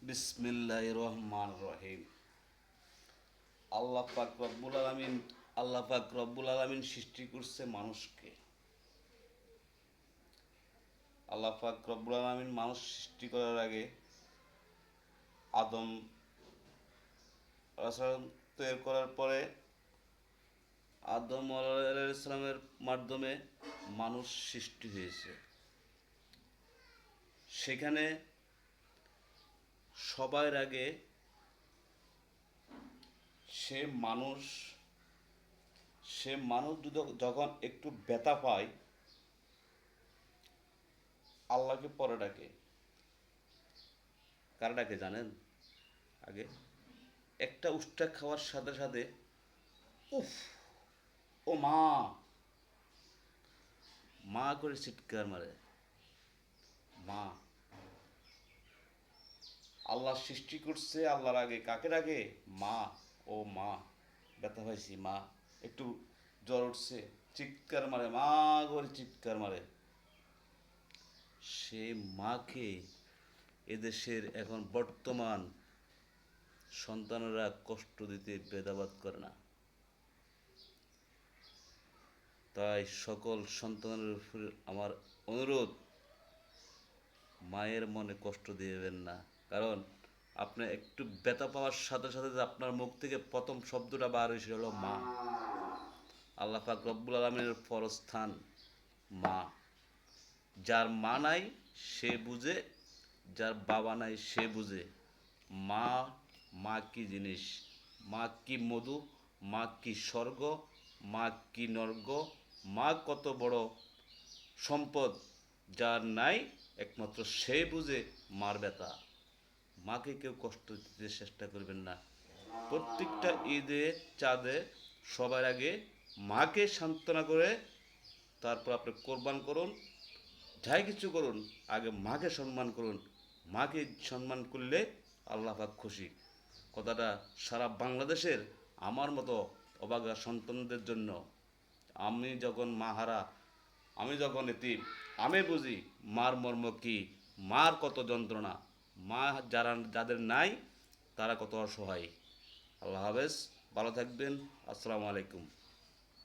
বিসমিল্লাহির রহমানির রহিম। আল্লাহ পাক রব্বুল আলামিন সৃষ্টি করছে মানুষকে। আল্লাহ পাক রব্বুল আলামিন মানুষ সৃষ্টি করার আগে আদম আলাইহিস তৈরি করার পরে আদম আলাইহিস সালামের মাধ্যমে মানুষ সৃষ্টি হয়েছে। সেখানে সবার আগে সে মানুষ সে মানুষ যখন একটু ব্যথা পায় আল্লাহকে পরে ডাকে। কারা ডাকে জানেন? আগে একটা উষ্টা খাওয়ার সাথে সাথে উফ, ও মা, মা করে চিৎকার মারে। মা। আল্লাহ সৃষ্টি করছে, আল্লাহর আগে কাকে ডাকে? মা। ও মা, ব্যথা পাইছি মা, একটু জ্বর উঠছে, চিৎকার মারে, মা করে চিৎকার মারে। সে মাকে এদেশের এখন বর্তমান সন্তানেরা কষ্ট দিতে ভেদাভেদ করে না। তাই সকল সন্তানের উপর আমার অনুরোধ, মায়ের মনে কষ্ট দিবেন না। কারণ আপনি একটু ব্যথা পাওয়ার সাথে সাথে যে আপনার মুখ থেকে প্রথম শব্দটা বার হয়েছিল হলো মা। আল্লাহ পাক রব্বুল আলামিনের ফরস্থান মা। যার মা নাই সে বুঝে, যার বাবা নাই সে বুঝে মা। মা কি জিনিস, মা কি মধু, মা কি স্বর্গ, মা কি নর্গ, মা কত বড় সম্পদ। যার নাই একমাত্র সে বুঝে মার ব্যথা। মাকে কেউ কষ্ট দিতে চেষ্টা করবেন না। প্রত্যেকটা ঈদে চাঁদে সবার আগে মাকে সান্ত্বনা করে তারপর আপনি কোরবান করুন, যাই কিছু করুন, আগে মাকে সম্মান করুন। মাকে সম্মান করলে আল্লাহ পাক খুশি। কথাটা সারা বাংলাদেশের আমার মতো অভাগা সন্তানদের জন্য। আমি যখন মাহারা, আমি যখন এতিম, আমি বুঝি মার মর্ম কী, মার কত যন্ত্রণা। মা যাদের নাই তারা কত অসহায়। আল্লাহ হাফেজ, ভালো থাকবেন। আসসালামু আলাইকুম।